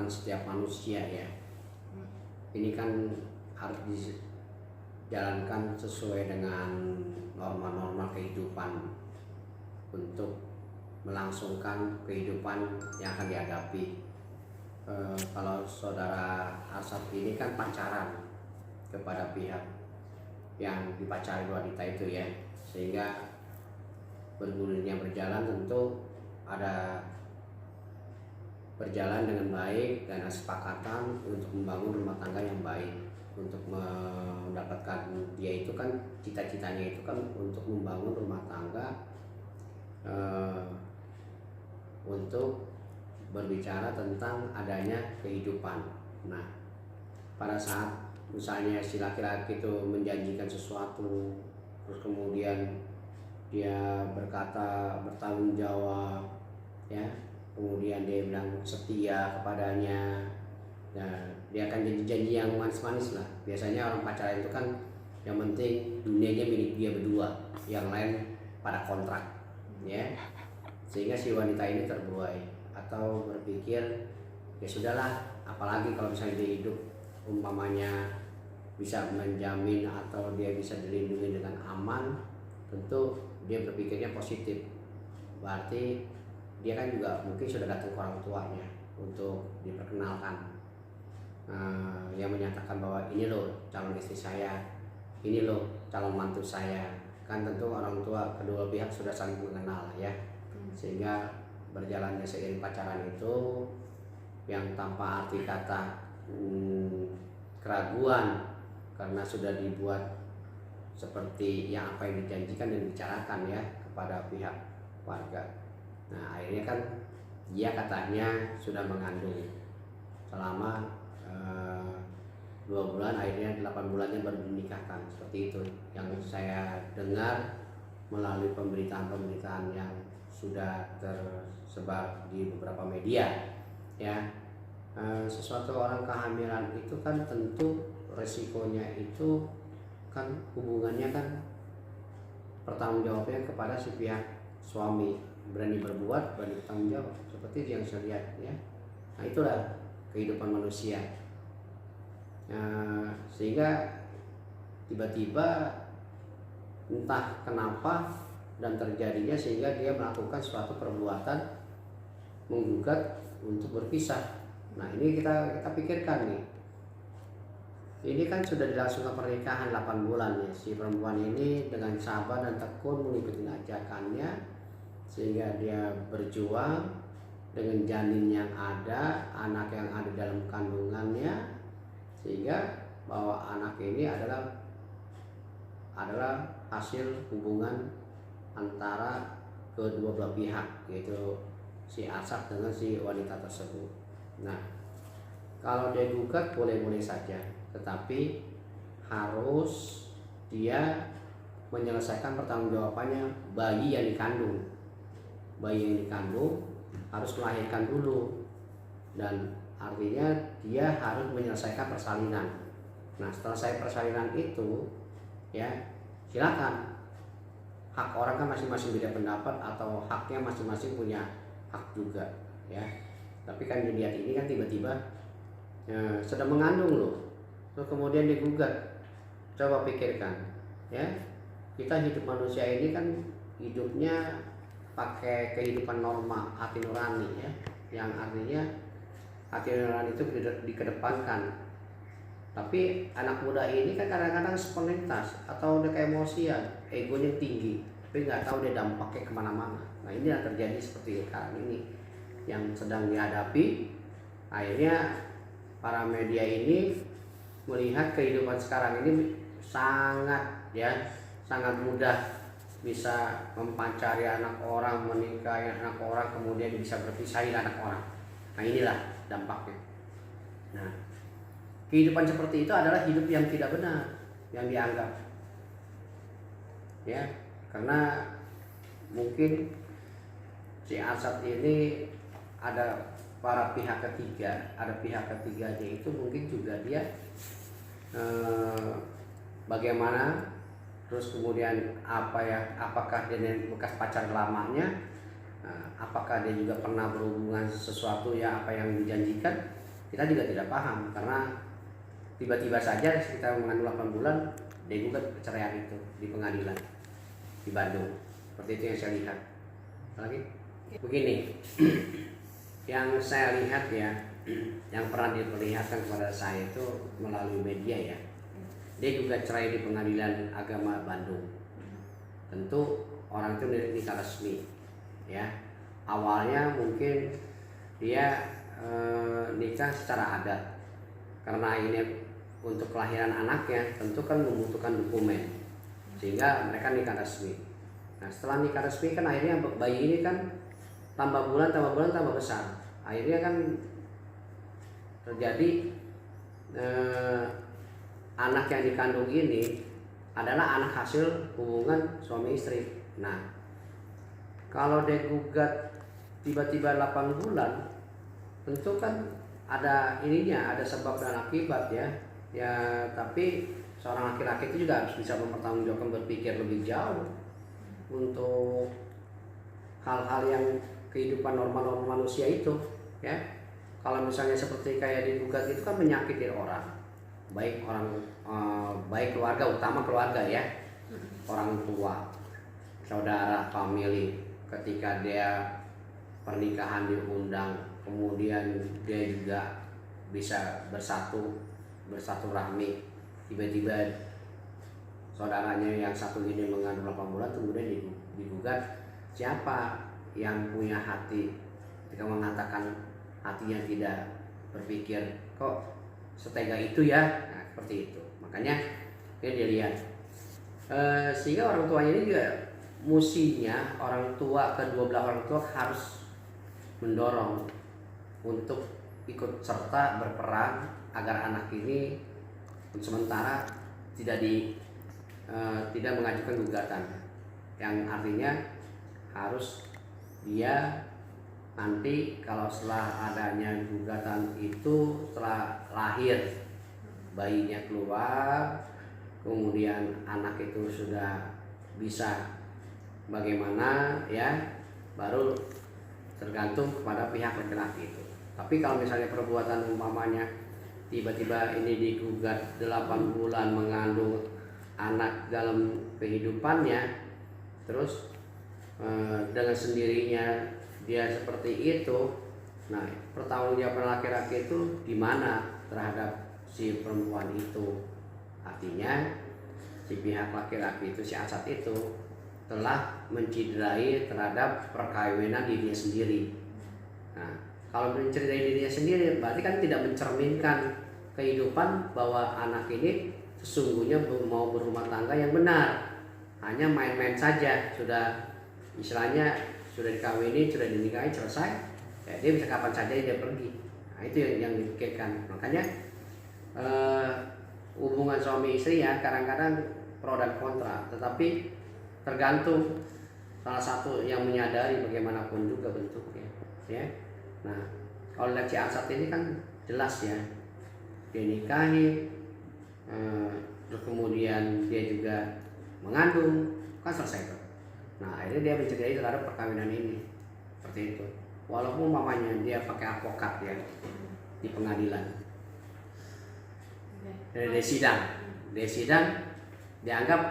kehidupan setiap manusia ya. Ini kan harus dijalankan sesuai dengan norma-norma kehidupan untuk melangsungkan kehidupan yang akan dihadapi. Kalau saudara Arsad ini kan pacaran kepada pihak yang dipacari wanita itu ya, sehingga bergulirnya berjalan tentu ada berjalan dengan baik dan ada kesepakatan untuk membangun rumah tangga yang baik, untuk mendapatkan dia itu kan cita-citanya itu kan untuk membangun rumah tangga, untuk berbicara tentang adanya kehidupan. Nah, pada saat misalnya si laki-laki itu menjanjikan sesuatu, terus kemudian dia berkata bertanggung jawab, ya, kemudian dia bilang setia kepadanya, nah dia akan janji-janji yang manis-manis lah. Biasanya orang pacaran itu kan yang penting dunianya milik dia berdua, yang lain pada kontrak, ya, sehingga si wanita ini terbuai atau berpikir ya sudahlah, apalagi kalau misalnya dia hidup umpamanya bisa menjamin atau dia bisa dilindungi dengan aman, tentu dia berpikirnya positif. Berarti dia kan juga mungkin sudah datang ke orang tuanya untuk diperkenalkan, yang menyatakan bahwa ini loh calon istri saya, ini loh calon mantu saya. Kan tentu orang tua kedua pihak sudah saling mengenal ya, sehingga berjalannya seiring pacaran itu yang tanpa arti kata keraguan, karena sudah dibuat seperti yang apa yang dijanjikan dan dibicarakan ya kepada pihak warga. Nah akhirnya kan dia katanya sudah mengandung selama 2 bulan, akhirnya 8 bulannya baru dinikahkan. Seperti itu yang saya dengar melalui pemberitaan-pemberitaan yang sudah tersebar di beberapa media ya. Sesuatu orang kehamilan itu kan tentu resikonya itu kan hubungannya kan pertanggung jawabnya kepada si pihak suami, berani berbuat, berani bertanggung jawab, seperti yang saya lihat ya. Nah itulah kehidupan manusia, sehingga tiba-tiba entah kenapa dan terjadinya sehingga dia melakukan suatu perbuatan menggugat untuk berpisah. Nah ini kita pikirkan nih, ini kan sudah dilangsungkan pernikahan 8 bulan ya. Si perempuan ini dengan sabar dan tekun mengikuti ajakannya, sehingga dia berjuang dengan janin yang ada, anak yang ada dalam kandungannya, sehingga bahwa anak ini adalah hasil hubungan antara kedua belah pihak, yaitu si Arsad dengan si wanita tersebut. Nah kalau dia gugat boleh-boleh saja, tetapi harus dia menyelesaikan pertanggungjawabannya bayi yang dikandung. Bayi yang dikandung harus melahirkan dulu, dan artinya dia harus menyelesaikan persalinan. Nah setelah saya persalinan itu ya silakan, hak orang kan masing-masing beda pendapat atau haknya masing-masing punya hak juga ya. Tapi kan dilihat ini kan tiba-tiba sedang mengandung loh, terus kemudian digugat. Coba pikirkan ya, kita hidup manusia ini kan hidupnya pakai kehidupan norma hati nurani ya, yang artinya hati nurani itu dikedepankan. Tapi anak muda ini kan kadang-kadang spontanitas atau udah keemosian, egonya tinggi, tapi nggak tahu dia dampaknya kemana-mana. Nah ini yang terjadi seperti sekarang ini yang sedang dihadapi. Akhirnya para media ini melihat kehidupan sekarang ini sangat mudah bisa mempancari anak orang, menikahi anak orang, kemudian bisa berpisahin anak orang. Nah inilah dampaknya. Nah kehidupan seperti itu adalah hidup yang tidak benar, yang dianggap ya, karena mungkin si Arsad ini ada para pihak ketiga, ada pihak ketiganya itu mungkin juga dia bagaimana, terus kemudian apakah dia bekas pacar lamanya, apakah dia juga pernah berhubungan sesuatu ya apa yang dijanjikan. kita juga tidak paham karena tiba-tiba saja kita mengandung 8 bulan dia gugat perceraian itu di pengadilan di Bandung. Seperti itu yang saya lihat. Lagi begini, yang saya lihat ya, yang pernah diperlihatkan kepada saya itu melalui media ya, dia juga cerai di pengadilan agama Bandung. Tentu orang itu nikah resmi ya, awalnya mungkin dia nikah secara adat karena ini untuk kelahiran anaknya tentu kan membutuhkan dokumen sehingga mereka nikah resmi. Nah setelah nikah resmi kan akhirnya bayi ini kan tambah bulan tambah besar, akhirnya kan terjadi anak yang dikandung ini adalah anak hasil hubungan suami istri. Nah kalau dia gugat tiba-tiba 8 bulan tentu kan ada ininya, ada sebab dan akibat ya. Ya tapi seorang laki-laki itu juga harus bisa mempertanggungjawabkan, berpikir lebih jauh untuk hal-hal yang kehidupan normal manusia itu ya. Kalau misalnya seperti kayak digugat itu kan menyakiti orang, baik baik keluarga, utama keluarga ya, orang tua, saudara, family. Ketika dia pernikahan diundang, kemudian dia juga bisa bersatu rahmi, tiba-tiba saudaranya yang satu ini mengandung 8 bulan kemudian digugat. Siapa yang punya hati ketika mengatakan hatinya tidak berpikir kok setega itu ya? Nah, seperti itu. Makanya dia dilihat sehingga orang tuanya ini juga musinya, orang tua, kedua belah orang tua harus mendorong untuk ikut serta berperan agar anak ini sementara tidak mengajukan gugatan, yang artinya harus dia nanti kalau setelah adanya gugatan itu, setelah lahir bayinya keluar, kemudian anak itu sudah bisa bagaimana ya, baru tergantung kepada pihak laki-laki itu. Tapi kalau misalnya perbuatan umpamanya tiba-tiba ini digugat 8 bulan mengandung anak dalam kehidupannya, terus dengan sendirinya dia seperti itu, nah pertanggungjawaban laki-laki itu di mana terhadap si perempuan itu? Artinya si pihak laki-laki itu, si Asad itu telah menciderai terhadap perkawinan dirinya sendiri. Nah, kalau menciderai dirinya sendiri berarti kan tidak mencerminkan kehidupan bahwa anak ini sesungguhnya mau berumah tangga yang benar, hanya main-main saja, sudah istilahnya sudah dikawini, sudah dinikahi, selesai ya, dia bisa kapan saja dia pergi. Nah itu yang dipikirkan. Makanya hubungan suami istri ya kadang-kadang pro dan kontra, tetapi tergantung salah satu yang menyadari bagaimanapun juga bentuknya ya. Nah kalau lihat si Asad ini kan jelas ya, dia nikahi, terus kemudian dia juga mengandung, kan selesai itu. Nah akhirnya dia mencederai terhadap perkawinan ini seperti itu, walaupun mamanya dia pakai advokat ya di pengadilan. Dari sidang dianggap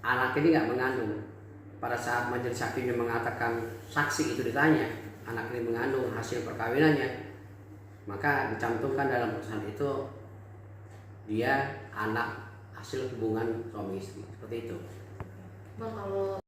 anak ini nggak mengandung. Pada saat majelis hakimnya mengatakan, saksi itu ditanya anak ini mengandung hasil perkawinannya, maka dicantumkan dalam putusan itu dia anak hasil hubungan suami istri, seperti itu. Bang, kalau